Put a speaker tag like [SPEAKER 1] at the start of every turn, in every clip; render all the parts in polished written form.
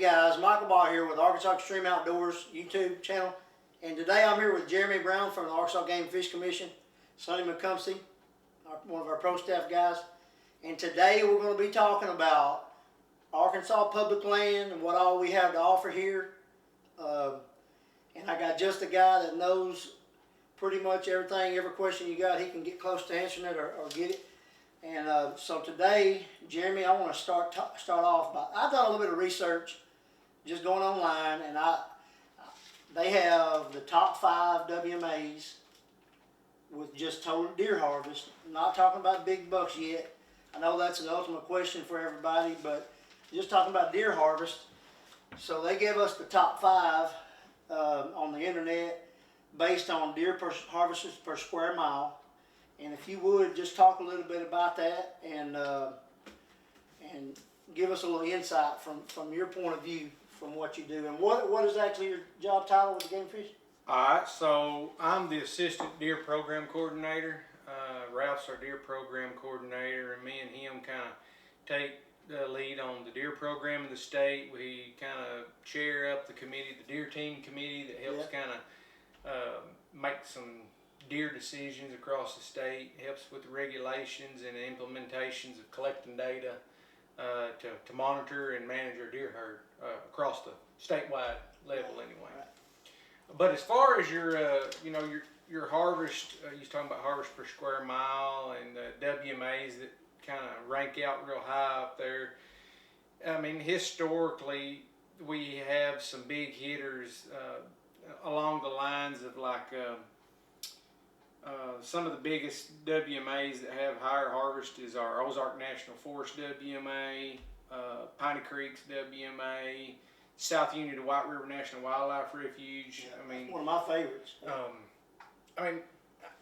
[SPEAKER 1] guys, Michael Barr here with Arkansas Extreme Outdoors YouTube channel, and today I'm here with Jeremy Brown from the Arkansas Game and Fish Commission, Sonny McCumsey, one of our pro staff guys, and today we're going to be talking about Arkansas public land and what all we have to offer here. And I got just a guy that knows pretty much everything, every question you got, he can get close to answering it or get it. And so today, Jeremy, I want to start off by, I've done a little bit of research, just going online, and they have the top 5 WMAs with just total deer harvest. I'm not talking about big bucks yet. I know that's an ultimate question for everybody, but just talking about deer harvest. So they give us the top 5 on the internet based on deer harvested per square mile. And if you would just talk a little bit about that and give us a little insight from your point of view from what you do and what is actually your job title with the game fish?
[SPEAKER 2] All right, so I'm the assistant deer program coordinator. Ralph's our deer program coordinator, and me and him kind of take the lead on the deer program of the state. We kind of chair up the committee, the deer team committee that helps kind of make some deer decisions across the state, helps with the regulations and the implementations of collecting data to monitor and manage our deer herd across the statewide level anyway.
[SPEAKER 1] Right.
[SPEAKER 2] But as far as your your harvest, you're talking about harvest per square mile and WMAs that kind of rank out real high up there. I mean, historically, we have some big hitters along the lines of like some of the biggest WMAs that have higher harvest is our Ozark National Forest WMA, Piney Creek's WMA, South Union to White River National Wildlife Refuge.
[SPEAKER 1] Yeah,
[SPEAKER 2] I mean,
[SPEAKER 1] one of my favorites.
[SPEAKER 2] I mean,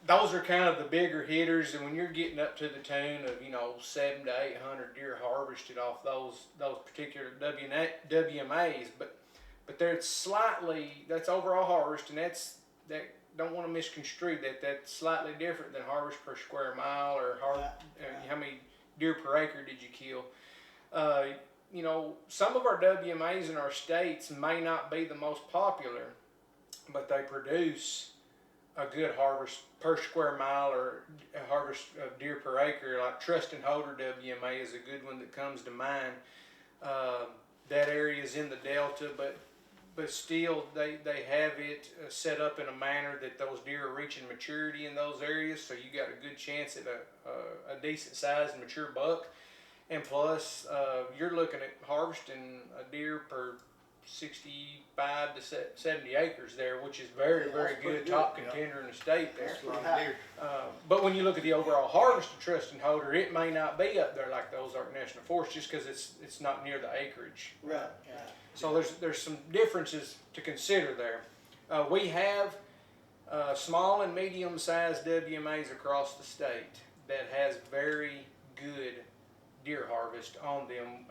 [SPEAKER 2] those are kind of the bigger hitters, and when you're getting up to the tune of 700 to 800 deer harvested off those particular WMAs, but they're slightly, that's overall harvest, and that don't want to misconstrue that's slightly different than harvest per square mile or how many deer per acre did you kill. Some of our WMAs in our states may not be the most popular, but they produce a good harvest per square mile or a harvest of deer per acre. Like Trust and Holder WMA is a good one that comes to mind. That area is in the Delta, but still they have it set up in a manner that those deer are reaching maturity in those areas, so you got a good chance at a decent sized mature buck. And plus, you're looking at harvesting a deer per 65 to 70 acres there, which is very good, top contender in the state there. But when you look at the overall harvest of Trust and Holder, it may not be up there like the Ozark National Forest just because it's not near the acreage.
[SPEAKER 1] Right.
[SPEAKER 2] So there's some differences to consider there. We have small and medium sized WMAs across the state that has very good deer harvest on them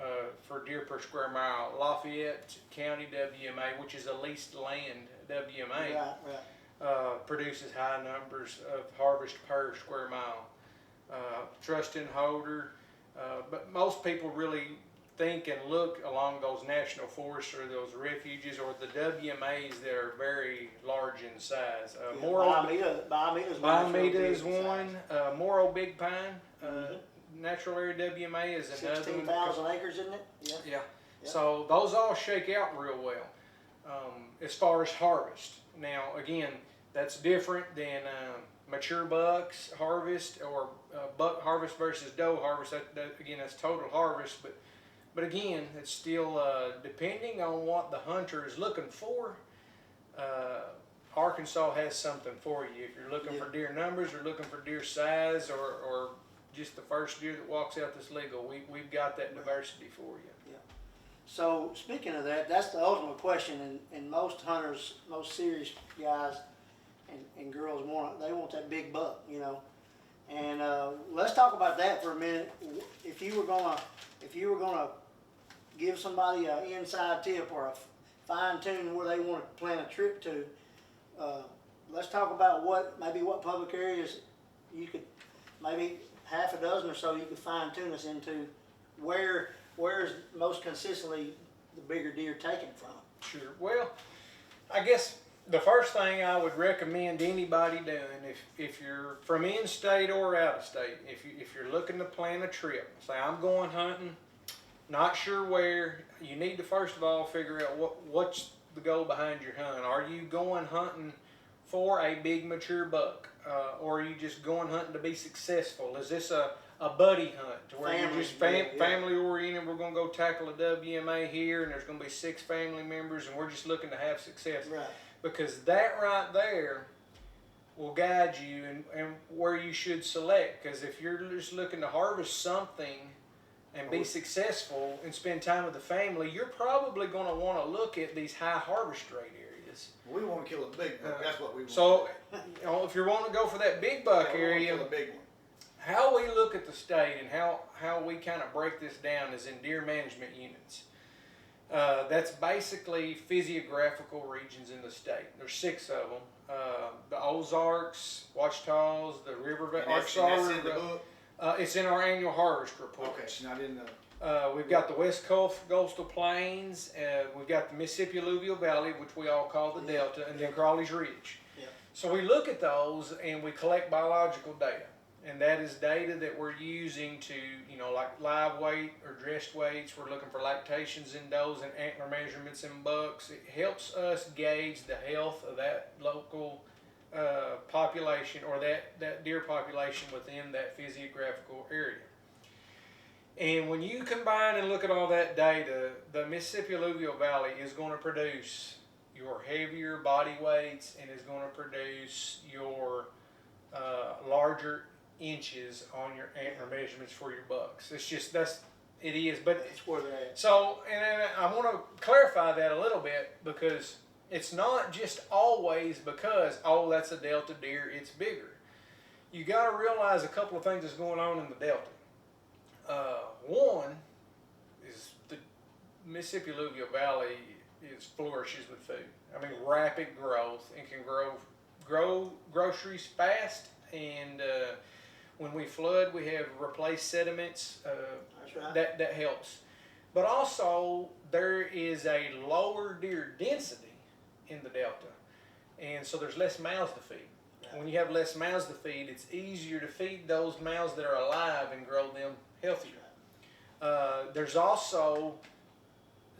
[SPEAKER 2] for deer per square mile. Lafayette County WMA, which is a leased land WMA, produces high numbers of harvest per square mile. Trust and Holder, but most people really think and look along those national forests or those refuges or the WMAs that are very large in size. Biomeda is one. Morrow Big Pine. Natural area WMA is another
[SPEAKER 1] 16,000 acres, isn't it?
[SPEAKER 2] Yeah. So those all shake out real well as far as harvest. Now, again, that's different than mature bucks harvest or buck harvest versus doe harvest. Again, that's total harvest, but again, it's still depending on what the hunter is looking for. Arkansas has something for you. If you're looking for deer numbers or looking for deer size or just the first deer that walks out that's legal, we've got that diversity for you.
[SPEAKER 1] Yeah. So speaking of that, that's the ultimate question, and most hunters, most serious guys and girls want that big buck, And let's talk about that for a minute. If you were gonna give somebody an inside tip or a fine tune where they want to plan a trip to, let's talk about what public areas you could maybe half a dozen or so you could fine tune us into where's most consistently the bigger deer taken from.
[SPEAKER 2] Sure. Well, I guess the first thing I would recommend anybody doing, if you're from in-state or out-of-state, if you're looking to plan a trip, say I'm going hunting, not sure where, you need to first of all figure out what's the goal behind your hunt. Are you going hunting for a big mature buck, or are you just going hunting to be successful? Is this a buddy hunt to where you're just family oriented? We're going to go tackle a WMA here, and there's going to be 6 family members, and we're just looking to have success.
[SPEAKER 1] Right.
[SPEAKER 2] Because that right there will guide you and where you should select. Because if you're just looking to harvest something and be successful and spend time with the family, you're probably going to want to look at these high harvest rate areas.
[SPEAKER 3] We want to kill a big buck. That's what we want.
[SPEAKER 2] So, if you're wanting to go for that big buck area,
[SPEAKER 3] kill a big one.
[SPEAKER 2] how we look at the state and how we kind of break this down is in deer management units. That's basically physiographical regions in the state. There's 6 of them. The Ozarks, Ouachitas, the River Arkansas River. It's in our annual harvest report.
[SPEAKER 3] Okay, it's not in the.
[SPEAKER 2] We've got the West Coastal Plains. We've got the Mississippi Alluvial Valley, which we all call the Delta, and then Crawley's Ridge.
[SPEAKER 1] Yep.
[SPEAKER 2] So we look at those and we collect biological data. And that is data that we're using to, like live weight or dressed weights. We're looking for lactations in does and antler measurements in bucks. It helps us gauge the health of that local population, or that deer population within that physiographical area. And when you combine and look at all that data, the Mississippi Alluvial Valley is going to produce your heavier body weights and is going to produce your larger inches on your antler measurements for your bucks. It's just, it is, but
[SPEAKER 1] That's where they're at.
[SPEAKER 2] so, and then I want to clarify that a little bit, because it's not just always because, oh, that's a Delta deer, it's bigger. You got to realize a couple of things that's going on in the Delta. One is the Mississippi Alluvial Valley flourishes with food. I mean, rapid growth, and can grow groceries fast, and when we flood, we have replaced sediments.
[SPEAKER 1] That's right.
[SPEAKER 2] That helps. But also, there is a lower deer density in the Delta, and so there's less mouths to feed. When you have less mouths to feed, it's easier to feed those mouths that are alive and grow them healthier. There's also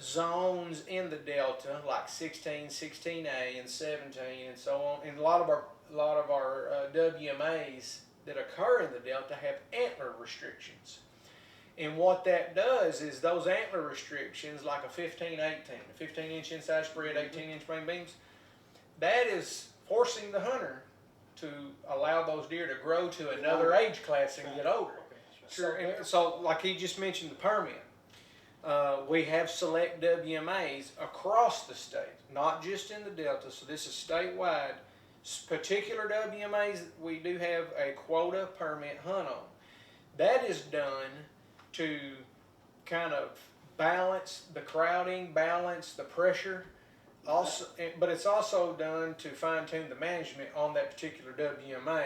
[SPEAKER 2] zones in the Delta like 16, 16A, and 17, and so on. And a lot of our WMAs that occur in the Delta have antler restrictions. And what that does is those antler restrictions, like a 15-18, a 15-inch inside spread, 18-inch main beams, that is forcing the hunter to allow those deer to grow to another age class and get older. Sure. And so, like he just mentioned, the permit. We have select WMAs across the state, not just in the Delta. So this is statewide. Particular WMAs, we do have a quota permit hunt on. That is done to kind of balance the crowding, balance the pressure. Also, but it's also done to fine-tune the management on that particular WMA.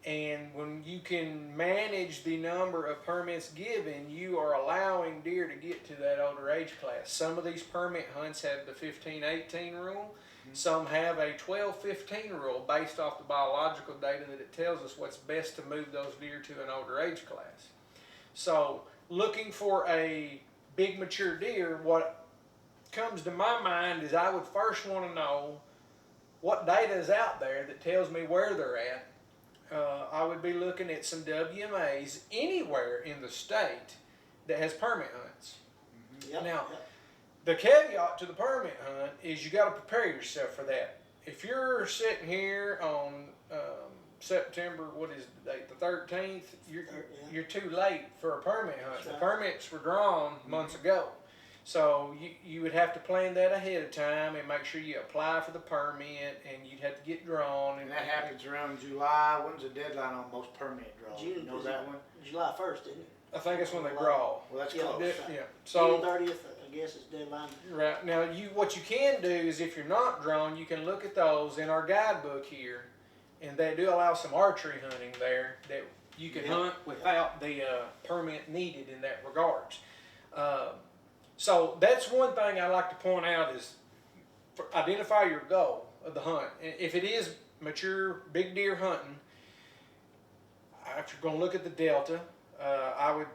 [SPEAKER 2] And when you can manage the number of permits given, you are allowing deer to get to that older age class. Some of these permit hunts have the 15-18 rule. Some have a 12-15 rule based off the biological data that it tells us what's best to move those deer to an older age class. So looking for a big mature deer, what comes to my mind is I would first want to know what data is out there that tells me where they're at. I would be looking at some WMAs anywhere in the state that has permit hunts.
[SPEAKER 1] Yep.
[SPEAKER 2] Now, the caveat to the permit hunt is you got to prepare yourself for that. If you're sitting here on September, what is the date, the 13th, you're too late for a permit hunt. The permits were drawn months ago. So you would have to plan that ahead of time and make sure you apply for the permit, and you'd have to get drawn.
[SPEAKER 3] And that happens around July. When's the deadline on most permit draws?
[SPEAKER 1] June,
[SPEAKER 3] You know that one?
[SPEAKER 1] July 1st, isn't it?
[SPEAKER 2] I think that's when they draw.
[SPEAKER 3] Well, that's
[SPEAKER 1] Yeah.
[SPEAKER 3] close.
[SPEAKER 2] Yeah. So
[SPEAKER 1] June 30th, I guess, is deadline.
[SPEAKER 2] right now, what you can do is, if you're not drawn, you can look at those in our guidebook here, and they do allow some archery hunting there that you can hunt without the permit needed in that regards. So that's one thing I like to point out is identify your goal of the hunt. If it is mature big deer hunting, if you're going to look at the delta, I would,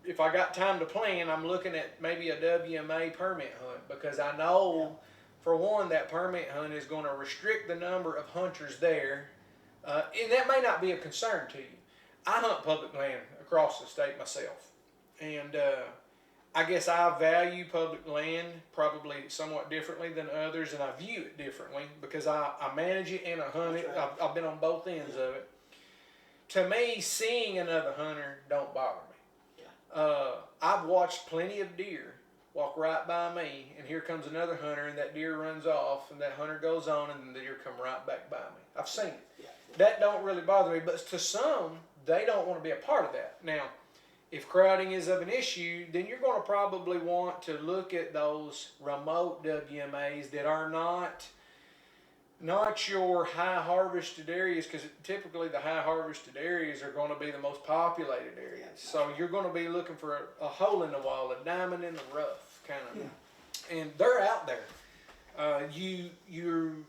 [SPEAKER 2] if I got time to plan, I'm looking at maybe a WMA permit hunt, because I know, for one, that permit hunt is going to restrict the number of hunters there, and that may not be a concern to you. I hunt public land across the state myself, and I guess I value public land probably somewhat differently than others, and I view it differently because I manage it and I hunt it.
[SPEAKER 1] Right.
[SPEAKER 2] I've been on both ends of it. To me, seeing another hunter don't bother me.
[SPEAKER 1] Yeah.
[SPEAKER 2] I've watched plenty of deer walk right by me, and here comes another hunter, and that deer runs off, and that hunter goes on, and the deer come right back by me. I've seen it.
[SPEAKER 1] Yeah.
[SPEAKER 2] That don't really bother me, but to some, they don't want to be a part of that. Now, if crowding is of an issue, then you're going to probably want to look at those remote WMAs that are not your high harvested areas, because typically the high harvested areas are going to be the most populated areas. So you're going to be looking for a hole in the wall, a diamond in the rough kind of.
[SPEAKER 1] Yeah.
[SPEAKER 2] And they're out there. You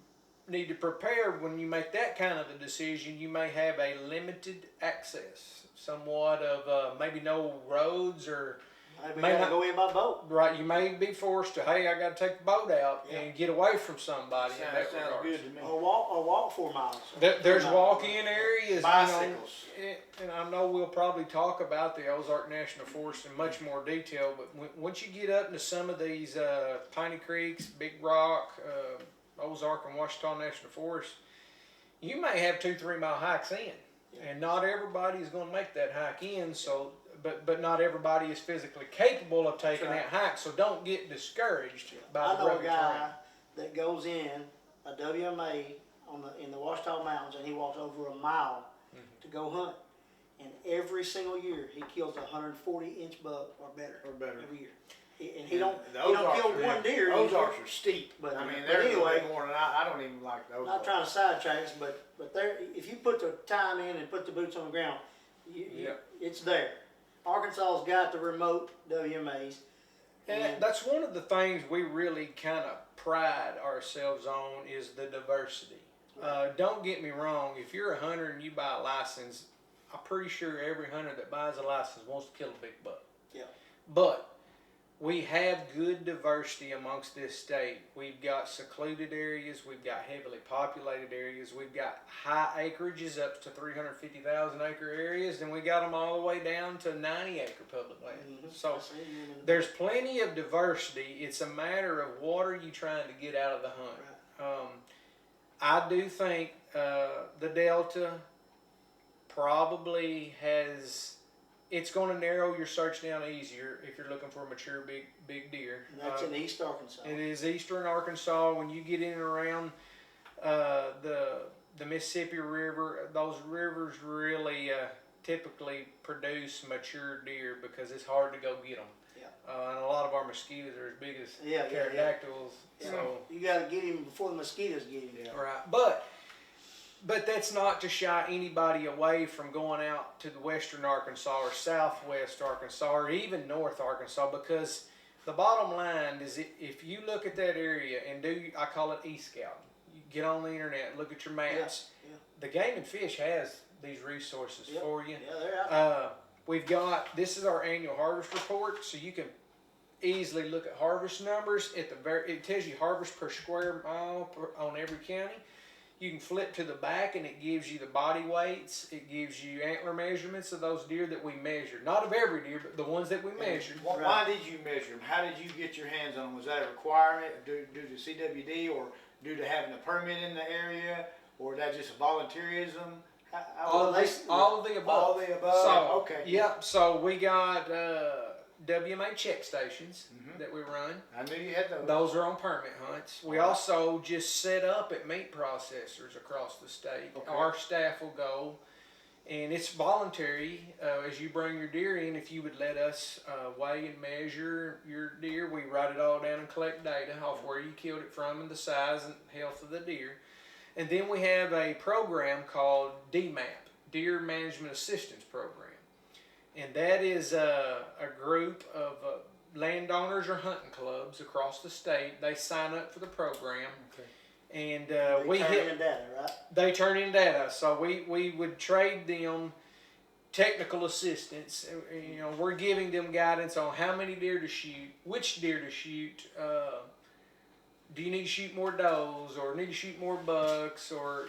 [SPEAKER 2] need to prepare when you make that kind of a decision. You may have a limited access, somewhat of maybe no roads, or
[SPEAKER 1] Maybe
[SPEAKER 2] may
[SPEAKER 1] gotta
[SPEAKER 2] not
[SPEAKER 1] go in by boat.
[SPEAKER 2] right. You may be forced to, hey, I got to take the boat out
[SPEAKER 1] Yeah.
[SPEAKER 2] and get away from somebody. in that
[SPEAKER 3] Sounds
[SPEAKER 2] regards.
[SPEAKER 3] good to me.
[SPEAKER 1] Or walk 4 miles.
[SPEAKER 2] There's
[SPEAKER 1] 4 miles.
[SPEAKER 2] walk-in areas,
[SPEAKER 3] Bicycles.
[SPEAKER 2] and I know we'll probably talk about the Ozark National Forest in much more detail, but once you get up into some of these Piney Creeks, Big Rock, Ozark and Washita National Forest, you may have 2-3 mile hikes in, and not everybody is going to make that hike in. So, but not everybody is physically capable of taking
[SPEAKER 1] That's
[SPEAKER 2] that hike. So don't get discouraged by
[SPEAKER 1] I
[SPEAKER 2] the
[SPEAKER 1] know a
[SPEAKER 2] rugged
[SPEAKER 1] guy
[SPEAKER 2] terrain.
[SPEAKER 1] that goes in a WMA in the Washita Mountains, and he walks over a mile to go hunt. And every single year he kills a 140-inch buck or better. Every year. He don't kill one deer.
[SPEAKER 3] Ozarks are steep,
[SPEAKER 1] But-
[SPEAKER 3] I mean,
[SPEAKER 1] but
[SPEAKER 3] they're
[SPEAKER 1] anyway,
[SPEAKER 3] more than I don't even like those.
[SPEAKER 1] Not trying to sidetrack us, but there, if you put the time in and put the boots on the ground, it's there. Arkansas's got the remote WMAs.
[SPEAKER 2] And that's one of the things we really kind of pride ourselves on is the diversity. Don't get me wrong, if you're a hunter and you buy a license, I'm pretty sure every hunter that buys a license wants to kill a big buck.
[SPEAKER 1] Yeah.
[SPEAKER 2] But we have good diversity amongst this state. We've got secluded areas, we've got heavily populated areas, we've got high acreages up to 350,000 acre areas, and we got them all the way down to 90 acre public land. So there's plenty of diversity. It's a matter of what are you trying to get out of the hunt. I do think the Delta probably has, it's going to narrow your search down easier if you're looking for a mature big deer.
[SPEAKER 1] And that's in East Arkansas.
[SPEAKER 2] It is eastern Arkansas. When you get in and around the Mississippi River, those rivers really typically produce mature deer because it's hard to go get them.
[SPEAKER 1] Yeah.
[SPEAKER 2] And a lot of our mosquitoes are as big as
[SPEAKER 1] Yeah.
[SPEAKER 2] pterodactyls.
[SPEAKER 1] Yeah.
[SPEAKER 2] So
[SPEAKER 1] You got to get him before the mosquitoes get him.
[SPEAKER 3] Yeah.
[SPEAKER 2] right, but that's not to shy anybody away from going out to the western Arkansas or southwest Arkansas or even north Arkansas, because the bottom line is if you look at that area and I call it e-scouting. You get on the internet, look at your maps.
[SPEAKER 1] Yeah.
[SPEAKER 2] The Game and Fish has these resources for you.
[SPEAKER 1] Yeah, they're out.
[SPEAKER 2] We've got, this is our annual harvest report, so you can easily look at harvest numbers. It tells you harvest per square mile on every county. You can flip to the back and it gives you the body weights. It gives you antler measurements of those deer that we measured. Not of every deer, but the ones that we measured.
[SPEAKER 3] Why did you measure them? How did you get your hands on them? Was that a requirement due to CWD or due to having a permit in the area, or that just volunteerism?
[SPEAKER 2] All of the above.
[SPEAKER 3] All the above.
[SPEAKER 2] So,
[SPEAKER 3] Okay.
[SPEAKER 2] Yep. So we got WMA check stations that we run.
[SPEAKER 3] I knew you had those.
[SPEAKER 2] Those are on permit hunts. We also just set up at meat processors across the state.
[SPEAKER 3] Okay.
[SPEAKER 2] Our staff will go, and it's voluntary as you bring your deer in. If you would let us weigh and measure your deer, we write it all down and collect data off where you killed it from and the size and health of the deer. And then we have a program called Dmap, Deer Management Assistance Program. And that is a group of landowners or hunting clubs across the state. They sign up for the program.
[SPEAKER 3] Okay.
[SPEAKER 2] And
[SPEAKER 1] They turn in data, right?
[SPEAKER 2] they turn in data. So we would trade them technical assistance. You know, we're giving them guidance on how many deer to shoot, which deer to shoot. Do you need to shoot more does, or need to shoot more bucks, or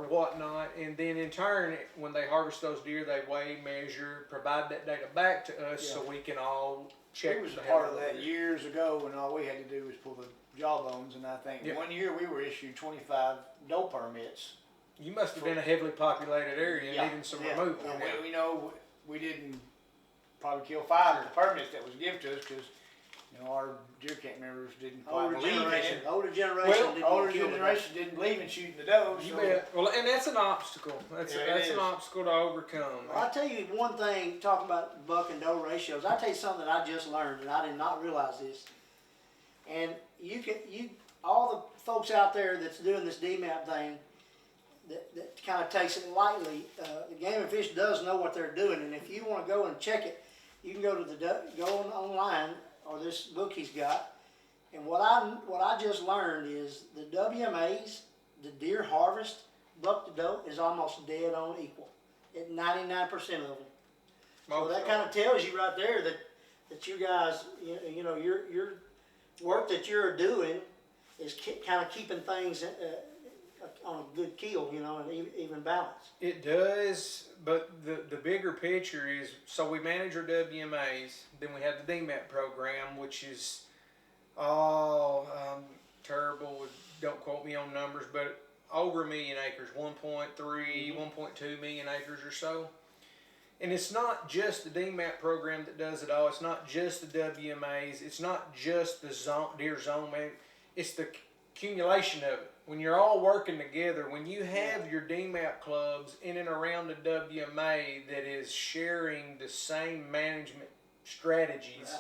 [SPEAKER 2] whatnot? And then in turn, when they harvest those deer, they weigh, measure, provide that data back to us, so we can all check.
[SPEAKER 3] It was
[SPEAKER 2] the
[SPEAKER 3] a part
[SPEAKER 2] health
[SPEAKER 3] of
[SPEAKER 2] the
[SPEAKER 3] that
[SPEAKER 2] deer.
[SPEAKER 3] years ago when all we had to do was pull the jawbones, and I think
[SPEAKER 2] Yep.
[SPEAKER 3] one year we were issued 25 doe permits.
[SPEAKER 2] You must have been a heavily populated area
[SPEAKER 3] Yeah.
[SPEAKER 2] needing some
[SPEAKER 1] Yeah.
[SPEAKER 2] removal.
[SPEAKER 3] And we know we didn't probably kill 5 of the permits that was given to us because, you know, our deer camp members didn't quite
[SPEAKER 1] Older
[SPEAKER 3] believe in
[SPEAKER 1] generation,
[SPEAKER 3] it.
[SPEAKER 1] older generation
[SPEAKER 2] Well,
[SPEAKER 1] didn't
[SPEAKER 3] Older
[SPEAKER 1] want to kill the
[SPEAKER 3] generation didn't believe in shooting the does.
[SPEAKER 2] You
[SPEAKER 3] So
[SPEAKER 2] bet. Well, and that's an obstacle. That's
[SPEAKER 3] Yeah, it
[SPEAKER 2] that's
[SPEAKER 3] is.
[SPEAKER 2] an obstacle to overcome.
[SPEAKER 1] Well, I'll tell you one thing, talking about buck and doe ratios. I'll tell you something that I just learned, and I did not realize this. And all the folks out there that's doing this Dmap thing, that kind of takes it lightly, the Game and Fish does know what they're doing, and if you want to go and check it, you can go to online, or this book he's got. And what I just learned is the WMAs, the deer harvest, buck to doe, is almost dead on equal at 99% of them. So that kind of tells you right there that you guys, you know, your work that you're doing is kind of keeping things on a good keel, you know, and even balance.
[SPEAKER 2] It does, but the bigger picture is, so we manage our WMAs, then we have the Dmap program, which is terrible. Don't quote me on numbers, but over 1 million acres, 1.3, 1.2 million acres or so. And it's not just the Dmap program that does it all. It's not just the WMAs. It's not just the deer zone man. It's the accumulation of it. When you're all working together, when you have your Dmap clubs in and around the WMA that is sharing the same management strategies,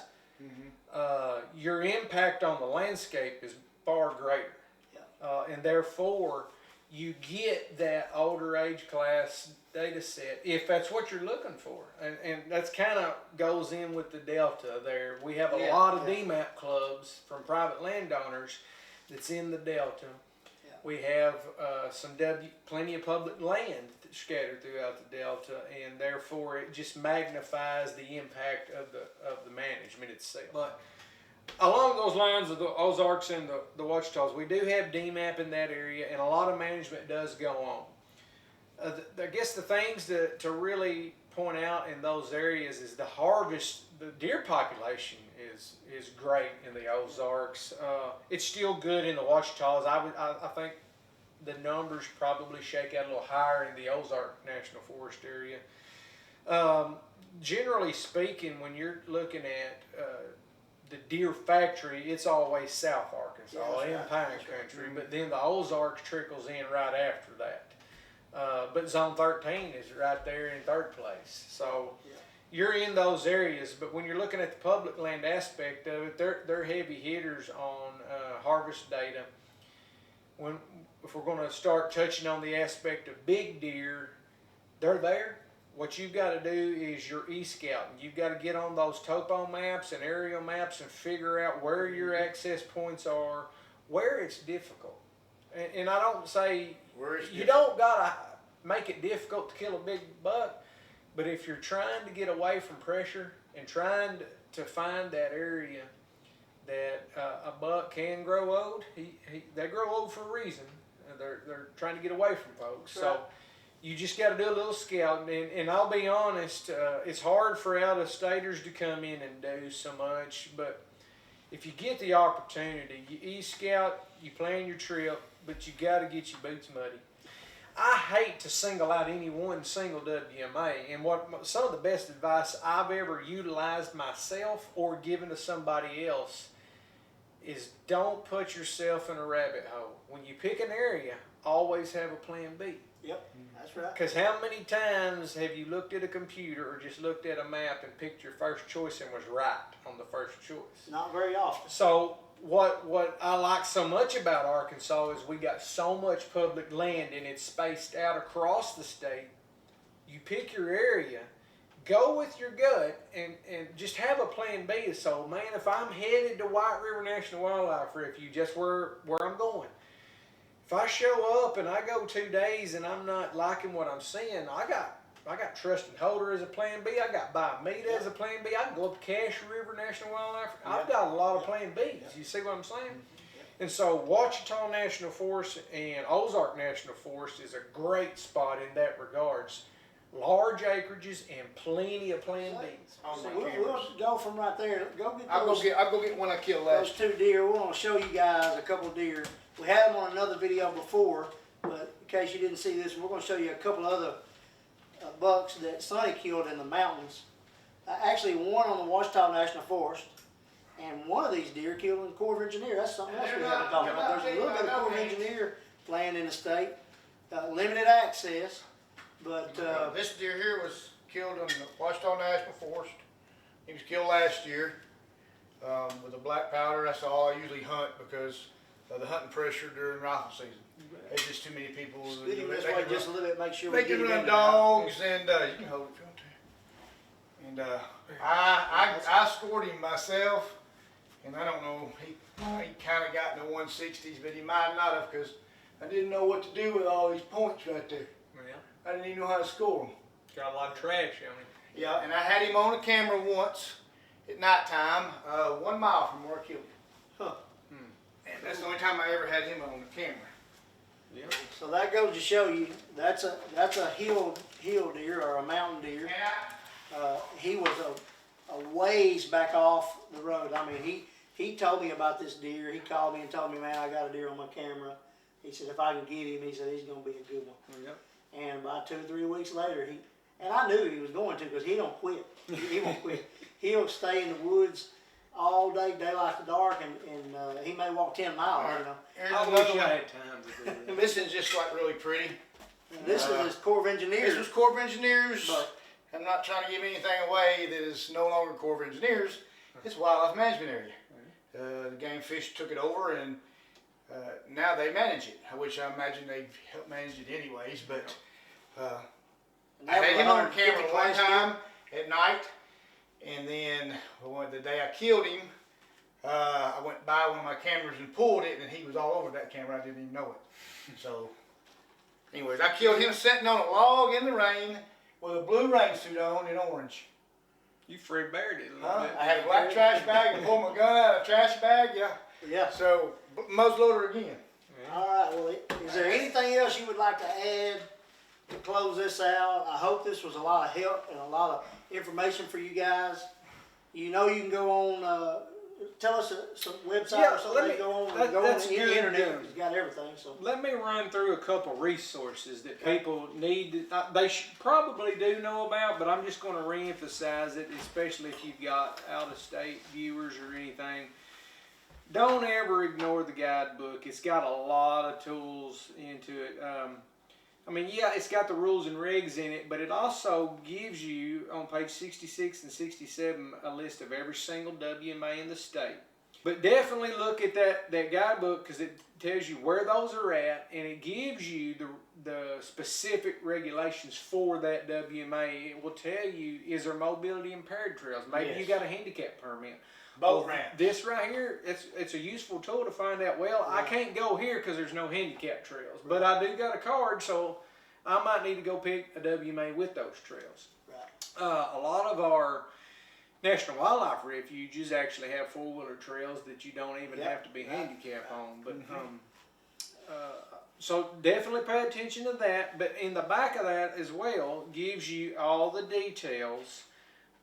[SPEAKER 2] your impact on the landscape is far greater. And therefore, you get that older age class data set if that's what you're looking for. And that's kind of goes in with the Delta there. We have a lot of Dmap clubs from private landowners that's in the Delta. We have plenty of public land scattered throughout the Delta, and therefore it just magnifies the impact of the management itself. But along those lines of the Ozarks and the Wichitas, we do have Dmap in that area, and a lot of management does go on. I guess the things to really point out in those areas is the harvest. The deer population is great in the Ozarks. It's still good in the Wichitas. I think the numbers probably shake out a little higher in the Ozark National Forest area. Generally speaking, when you're looking at the deer factory, it's always South Arkansas, in Pine Country, but then the Ozarks trickles in right after that. But Zone 13 is right there in third place. So you're in those areas, but when you're looking at the public land aspect of it, they're heavy hitters on harvest data. If we're going to start touching on the aspect of big deer, they're there. What you've got to do is your e-scouting. You've got to get on those topo maps and aerial maps and figure out where your access points are, where it's difficult. And I don't say you don't got to make it difficult to kill a big buck, but if you're trying to get away from pressure and trying to find that area that a buck can grow old, they grow old for a reason. They're trying to get away from folks. So you just got to do a little scouting. And I'll be honest, it's hard for out-of-staters to come in and do so much. But if you get the opportunity, you e-scout, you plan your trip, but you got to get your boots muddy. I hate to single out any one single WMA. And some of the best advice I've ever utilized myself or given to somebody else is don't put yourself in a rabbit hole. When you pick an area, always have a plan B.
[SPEAKER 1] Yep, that's right.
[SPEAKER 2] Because how many times have you looked at a computer or just looked at a map and picked your first choice and was right on the first choice?
[SPEAKER 1] Not very often.
[SPEAKER 2] So what I like so much about Arkansas is we got so much public land and it's spaced out across the state. You pick your area, go with your gut and just have a plan B. So, man, if I'm headed to White River National Wildlife Refuge, that's where I'm going. If I show up and I go 2 days and I'm not liking what I'm seeing, I got Trust and Holder as a plan B. I got Biologist as a plan B. I can go up to Cache River National Wildlife. I've got a lot of plan Bs. You see what I'm saying? And so Ouachita National Forest and Ozark National Forest is a great spot in that regards. Large acreages and plenty of plan Bs.
[SPEAKER 3] On my
[SPEAKER 1] We'll
[SPEAKER 3] cameras.
[SPEAKER 1] go from right there. Go get
[SPEAKER 3] I'll
[SPEAKER 1] those,
[SPEAKER 3] go get one I killed
[SPEAKER 1] those
[SPEAKER 3] last.
[SPEAKER 1] 2 deer. We're gonna show you guys a couple of deer. We had them on another video before, but in case you didn't see this, we're gonna show you a couple of other bucks that Sonny killed in the mountains. Actually, one on the Ouachita National Forest, and one of these deer killed in the Corps of Engineers. That's something else we haven't talked about. There's a little bit of Corps of Engineer land in the state, limited access, but
[SPEAKER 3] This deer here was killed in the Ouachita National Forest. He was killed last year with a black powder. That's all I usually hunt because of the hunting pressure during rifle season. There's just too many people.
[SPEAKER 1] speed him this way just a little bit, make sure we
[SPEAKER 3] They
[SPEAKER 1] get
[SPEAKER 3] can
[SPEAKER 1] him
[SPEAKER 3] run
[SPEAKER 1] in there.
[SPEAKER 3] dogs, and you can hold it if you want to. And I scored him myself, and I don't know, he kind of got in the 160s, but he might not have because I didn't know what to do with all these points right there.
[SPEAKER 2] Yeah.
[SPEAKER 3] I didn't even know how to score them.
[SPEAKER 2] Got a lot of trash on him.
[SPEAKER 3] Yeah, and I had him on the camera once at nighttime, 1 mile from where I killed him.
[SPEAKER 1] Huh.
[SPEAKER 3] And that's the only time I ever had him on the camera.
[SPEAKER 2] Yeah.
[SPEAKER 1] So that goes to show you that's a hill deer or a mountain deer. He was a ways back off the road. I mean, he told me about this deer. He called me and told me, man, I got a deer on my camera. He said if I can get him, he said he's gonna be a good one.
[SPEAKER 2] Yep.
[SPEAKER 1] And about 2 or 3 weeks later, and I knew he was going to because he don't quit. He won't quit. He'll stay in the woods all day, daylight to dark, and he may walk 10 miles. You know.
[SPEAKER 3] Here's
[SPEAKER 2] I
[SPEAKER 3] another
[SPEAKER 2] wish I
[SPEAKER 3] one.
[SPEAKER 2] had time to do that.
[SPEAKER 3] And this is just like really pretty.
[SPEAKER 1] And this is his Corps of Engineers.
[SPEAKER 3] This was Corps of Engineers.
[SPEAKER 1] But
[SPEAKER 3] I'm not trying to give anything away that is no longer Corps of Engineers. It's a wildlife management area. The game fish took it over, and now they manage it, which I imagine they've helped manage it anyways. But I had him on camera one time at night, and then the day I killed him, I went by one of my cameras and pulled it, and he was all over that camera. I didn't even know it. So, anyways, I killed him sitting on a log in the rain with a blue rain suit on in orange.
[SPEAKER 2] You Fred Bear did a little bit.
[SPEAKER 3] I had a black trash bag and pulled my gun out of a trash bag. Yeah.
[SPEAKER 1] Yeah.
[SPEAKER 3] So, muzzleloader again.
[SPEAKER 1] All right. Well, is there anything else you would like to add to close this out? I hope this was a lot of help and a lot of information for you guys. You know, you can go on. Tell us some website or something to go on.
[SPEAKER 2] That's
[SPEAKER 1] on the
[SPEAKER 2] good.
[SPEAKER 1] internet. It's got everything. So
[SPEAKER 2] Let me run through a couple resources that people need. They probably do know about, but I'm just going to reemphasize it, especially if you've got out-of-state viewers or anything. Don't ever ignore the guidebook. It's got a lot of tools into it. I mean, yeah, it's got the rules and regs in it, but it also gives you, on page 66 and 67, a list of every single WMA in the state. But definitely look at that guidebook because it tells you where those are at, and it gives you the specific regulations for that WMA. It will tell you, is there mobility impaired trails? Maybe
[SPEAKER 3] Yes.
[SPEAKER 2] you got a handicap permit.
[SPEAKER 3] Boat ramp.
[SPEAKER 2] This right here, it's a useful tool to find out, well, I can't go here because there's no handicap trails, but I do got a card, so I might need to go pick a WMA with those trails.
[SPEAKER 1] right.
[SPEAKER 2] A lot of our National Wildlife Refuges actually have four-wheeler trails that you don't even have to be handicapped on. But so definitely pay attention to that. But in the back of that as well gives you all the details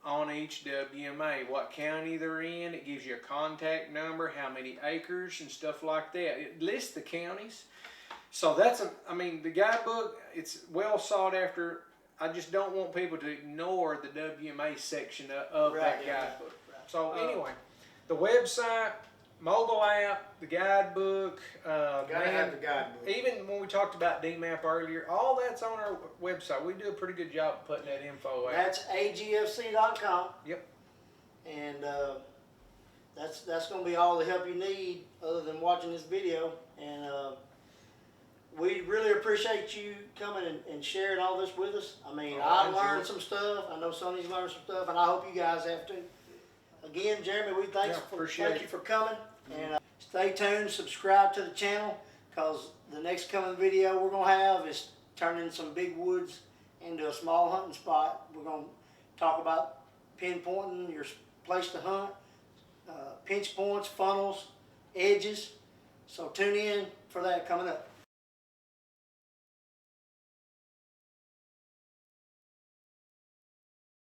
[SPEAKER 2] on each WMA, what county they're in. It gives you a contact number, how many acres and stuff like that. It lists the counties. So that's I mean, the guidebook, it's well sought after. I just don't want people to ignore the WMA section of that guidebook.
[SPEAKER 1] Right.
[SPEAKER 2] So anyway, the website, mobile app, the guidebook,
[SPEAKER 3] Gotta have the guidebook.
[SPEAKER 2] even when we talked about Dmap earlier, all that's on our website. We do a pretty good job of putting that info out.
[SPEAKER 1] That's AGFC.com.
[SPEAKER 2] Yep.
[SPEAKER 1] And that's going to be all the help you need other than watching this video. And we really appreciate you coming and sharing all this with us. I mean,
[SPEAKER 2] Oh,
[SPEAKER 1] I
[SPEAKER 2] I enjoyed
[SPEAKER 1] learned
[SPEAKER 2] it.
[SPEAKER 1] some stuff. I know Sonny's learned some stuff, and I hope you guys have too. Again, Jeremy, we
[SPEAKER 2] Yeah, appreciate
[SPEAKER 1] thank
[SPEAKER 2] it.
[SPEAKER 1] you for coming, and stay tuned. Subscribe to the channel, cause the next coming video we're gonna have is turning some big woods into a small hunting spot. We're gonna talk about pinpointing your place to hunt, pinch points, funnels, edges. So tune in for that coming up.